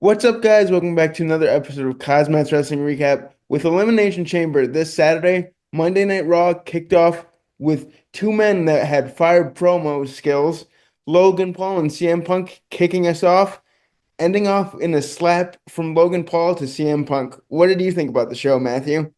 What's up, guys? Welcome back to another episode of KozMatt's Wrestling Recap. With Elimination Chamber this Saturday, Monday Night Raw kicked off with two men that had fire promo skills, Logan Paul and CM Punk kicking us off, ending off in a slap from Logan Paul to CM Punk. What did you think about the show, Matthew?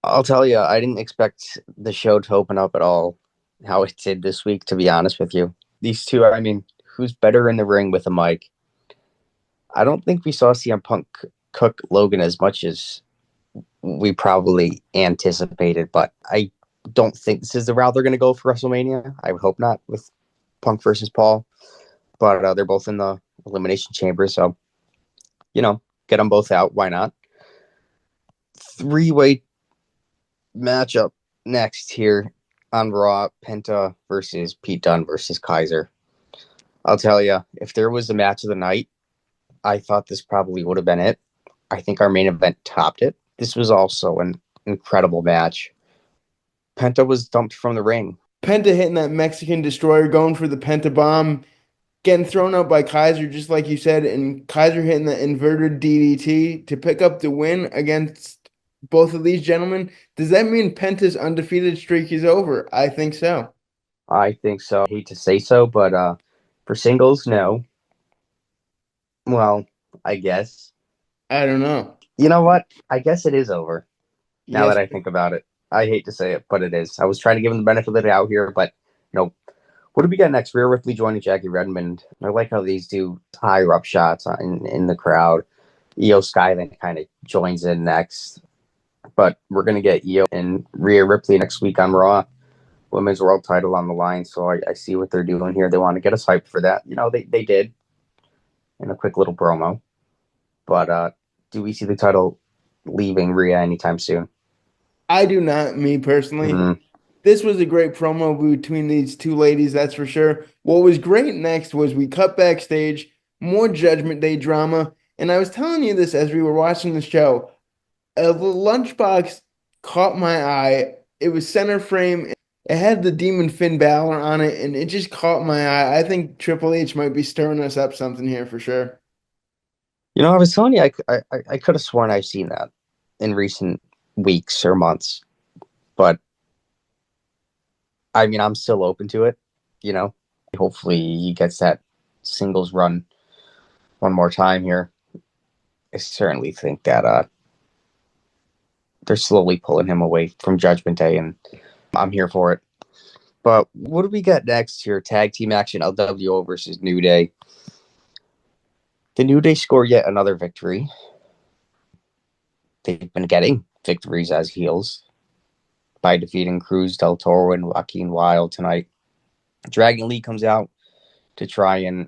I'll tell you, I didn't expect the show to open up at all how it did this week, to be honest with you. These two, who's better in the ring with a mic? I don't think we saw CM Punk cook Logan as much as we probably anticipated, but I don't think this is the route they're going to go for WrestleMania. I would hope not with Punk versus Paul, but they're both in the Elimination Chamber, so, get them both out. Why not? Three-way matchup next here on Raw, Penta versus Pete Dunne versus Kaiser. I'll tell you, if there was a match of the night, I thought this probably would have been it. I think our main event topped it. This was also an incredible match. Penta was dumped from the ring. Penta hitting that Mexican destroyer, going for the Penta bomb, getting thrown out by Kaiser, just like you said, and Kaiser hitting the inverted DDT to pick up the win against both of these gentlemen. Does that mean Penta's undefeated streak is over? I think so. I think so. I hate to say so, but for singles, no. Well, I guess. I don't know. You know what? I guess it is over now Yes. that I think about it. I hate to say it, but it is. I was trying to give him the benefit of the doubt here, but no. What do we got next? Rhea Ripley joining Jackie Redmond. I like how these do higher up shots in the crowd. Iyo Sky then kind of joins in next. But we're going to get Iyo and Rhea Ripley next week on Raw. Women's World title on the line. So I see what they're doing here. They want to get us hyped for that. They did in a quick little promo. But do we see the title leaving Rhea anytime soon? I do not, me personally. Mm-hmm. This was a great promo between these two ladies, that's for sure. What was great next was we cut backstage, more Judgment Day drama. And I was telling you this as we were watching the show. A lunchbox caught my eye. It was center frame. It had the Demon Finn Balor on it, and it just caught my eye. I think Triple H might be stirring us up something here for sure. I was telling you, I could have sworn I've seen that in recent weeks or months. But I'm still open to it. You know, hopefully he gets that singles run one more time here. I certainly think that they're slowly pulling him away from Judgment Day, and I'm here for it. But what do we got next here? Tag team action: LWO versus New Day. The New Day score yet another victory. They've been getting victories as heels by defeating Cruz del Toro and Joaquin Wilde tonight. Dragon Lee comes out to try and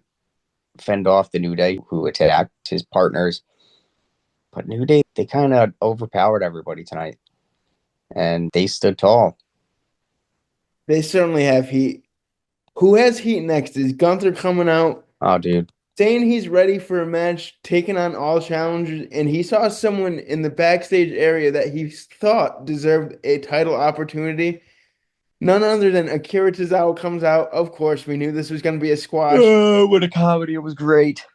fend off the New Day, who attacked his partners. But New Day, they kind of overpowered everybody tonight, and they stood tall. They certainly have heat. Who has heat next? Is Gunther coming out Oh, dude. saying he's ready for a match, taking on all challengers, and he saw someone in the backstage area that he thought deserved a title opportunity. None other than Akira Tozawa comes out. Of course, we knew this was going to be a squash. Oh, what a comedy. It was great.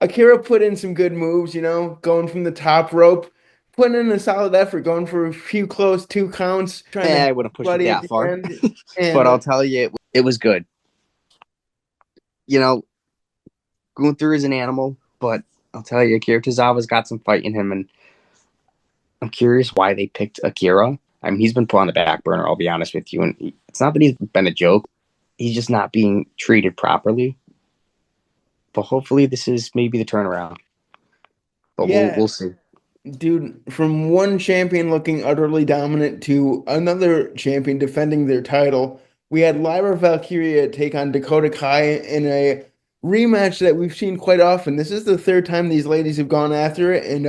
Akira put in some good moves, going from the top rope, putting in a solid effort, going for a few close two counts, trying to hit I wouldn't push it buddy at that the far. end. And But I'll tell you, it was good. You know, Gunther is an animal, but I'll tell you, Akira Tozawa's got some fight in him, and I'm curious why they picked Akira. He's been put on the back burner, I'll be honest with you, and it's not that he's been a joke. He's just not being treated properly. But hopefully this is maybe the turnaround. But we'll yeah, we'll see. dude, from one champion looking utterly dominant to another champion defending their title, we had Lyra Valkyria take on Dakota Kai in a rematch that we've seen quite often. This is the third time these ladies have gone after it, and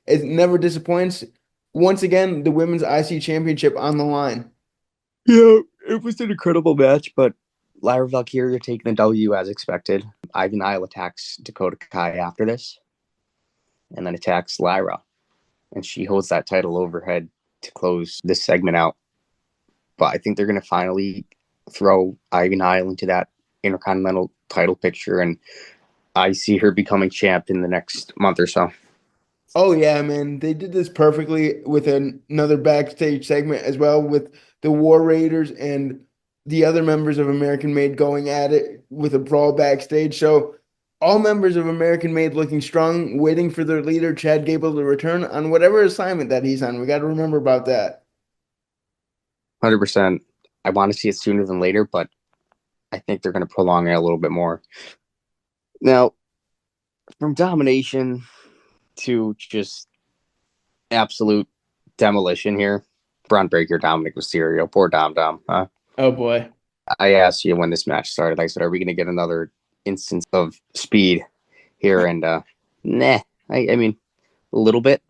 it never disappoints. Once again, the women's IC championship on the line. Yeah, it was an incredible match, but Lyra Valkyria taking the W as expected. Ivan Isle attacks Dakota Kai after this, and then attacks Lyra, and she holds that title overhead to close this segment out. But I think they're going to finally throw Ivan Isle into that Intercontinental title picture, and I see her becoming champ in the next month or so. Oh yeah, man. They did this perfectly with another backstage segment as well with the War Raiders and the other members of American Made going at it with a brawl backstage. So all members of American Made looking strong, waiting for their leader, Chad Gable, to return on whatever assignment that he's on. We got to remember about that. 100%. I want to see it sooner than later, but I think they're going to prolong it a little bit more. Now, from domination to just absolute demolition here. Braun Breaker, Dominic Mysterio, poor Dom Dom. Oh boy. I asked you when this match started. I said, "Are we going to get another instance of speed here?" And nah. I mean, a little bit,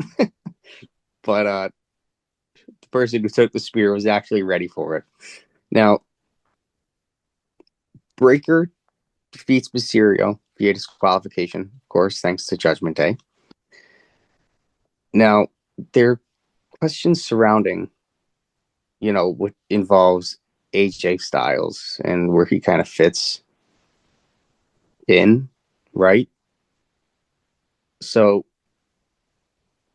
but the person who took the spear was actually ready for it. Now, Breaker defeats Mysterio via disqualification, of course, thanks to Judgment Day. Now, there are questions surrounding, what involves AJ Styles and where he kind of fits in, right? So,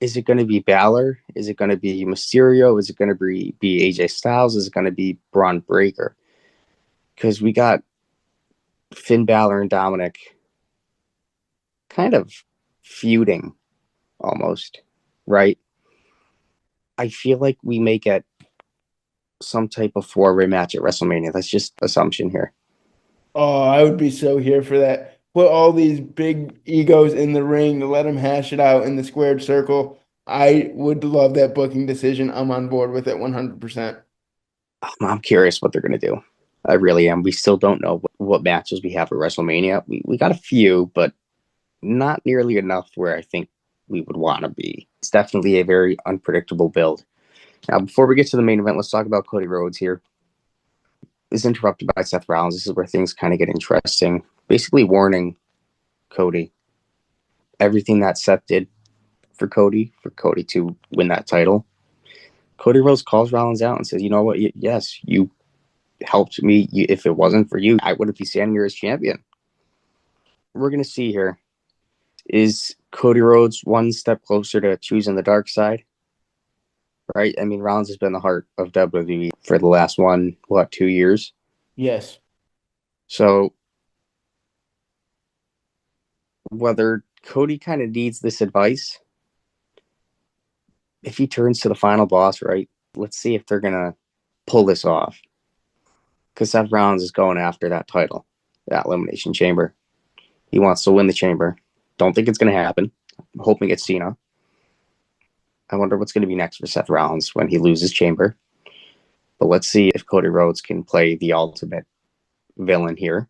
is it going to be Balor? Is it going to be Mysterio? Is it going to be AJ Styles? Is it going to be Braun Breaker? Because we got Finn Balor and Dominic kind of feuding almost, right? I feel like we may get some type of four-way match at WrestleMania. That's just assumption here. Oh, I would be so here for that. Put all these big egos in the ring to let them hash it out in the squared circle. I would love that booking decision. I'm on board with it 100%. I'm curious what they're going to do. I really am. We still don't know what matches we have at WrestleMania. We got a few, but not nearly enough where I think we would want to be. It's definitely a very unpredictable build. Now, before we get to the main event, let's talk about Cody Rhodes here. Is interrupted by Seth Rollins. This is where things kind of get interesting. Basically warning Cody everything that Seth did for Cody to win that title. Cody Rhodes calls Rollins out and says, "You know what? Yes, you helped me. If it wasn't for you, I wouldn't be standing here as champion." We're going to see here. Is Cody Rhodes one step closer to choosing the dark side? Right? I mean, Rollins has been the heart of WWE for the last 2 years? Yes. So whether Cody kind of needs this advice, if he turns to the final boss, right? Let's see if they're going to pull this off. Because Seth Rollins is going after that title, that Elimination Chamber. He wants to win the Chamber. Don't think it's going to happen. I'm hoping it's Cena. I wonder what's going to be next for Seth Rollins when he loses Chamber. But let's see if Cody Rhodes can play the ultimate villain here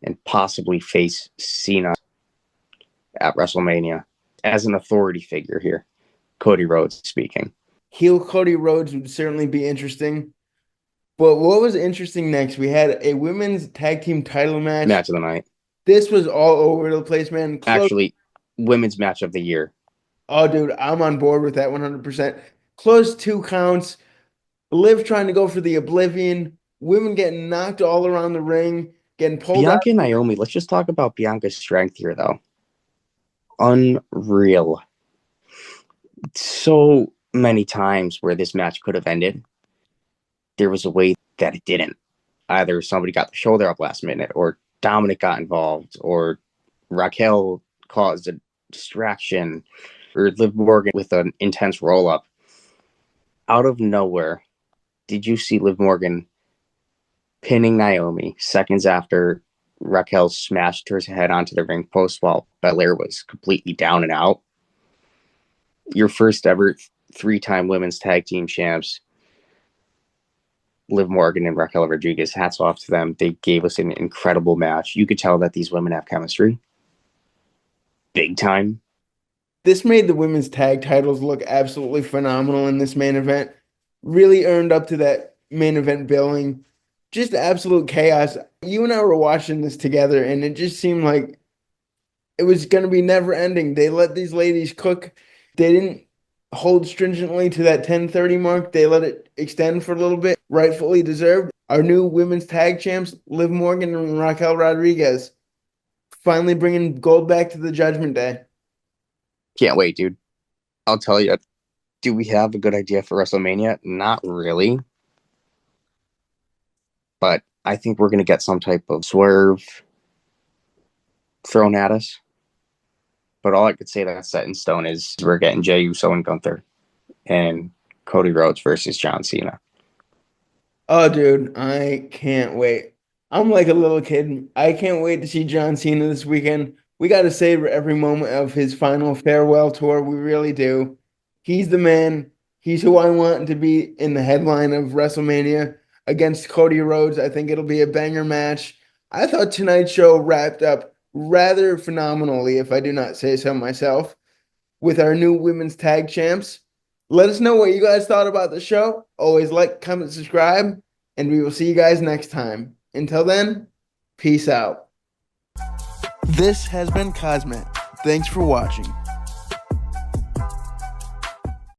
and possibly face Cena at WrestleMania as an authority figure here. Cody Rhodes speaking. Heel Cody Rhodes would certainly be interesting. But what was interesting next? We had a women's tag team title match. Match of the night. This was all over the place, man. Actually, women's match of the year. Oh, dude, I'm on board with that 100%. Close 2 counts. Liv trying to go for the Oblivion. Women getting knocked all around the ring, getting pulled out. Bianca and Naomi. Let's just talk about Bianca's strength here, though. Unreal. So many times where this match could have ended, there was a way that it didn't. Either somebody got the shoulder up last minute, or Dominic got involved, or Raquel caused a distraction, or Liv Morgan with an intense roll-up. Out of nowhere, did you see Liv Morgan pinning Naomi seconds after Raquel smashed her head onto the ring post while Belair was completely down and out? Your first ever 3-time women's tag team champs, Liv Morgan and Raquel Rodriguez, hats off to them. They gave us an incredible match. You could tell that these women have chemistry. Big time. This made the women's tag titles look absolutely phenomenal in this main event. Really earned up to that main event billing. Just absolute chaos. You and I were watching this together, and it just seemed like it was going to be never ending. They let these ladies cook. They didn't hold stringently to that 10:30 mark. They let it extend for a little bit, rightfully deserved. Our new women's tag champs, Liv Morgan and Raquel Rodriguez. finally bringing gold back to the Judgment Day. Can't wait, dude. I'll tell you. Do we have a good idea for WrestleMania? Not really. But I think we're going to get some type of swerve thrown at us. But all I could say that's set in stone is we're getting Jey Uso and Gunther and Cody Rhodes versus John Cena. Oh, dude, I can't wait. I'm like a little kid. I can't wait to see John Cena this weekend. We got to savor every moment of his final farewell tour. We really do. He's the man. He's who I want to be in the headline of WrestleMania against Cody Rhodes. I think it'll be a banger match. I thought tonight's show wrapped up rather phenomenally, if I do not say so myself, with our new women's tag champs. Let us know what you guys thought about the show. Always like, comment, subscribe, and we will see you guys next time. Until then, peace out. This has been KozMatt. Thanks for watching.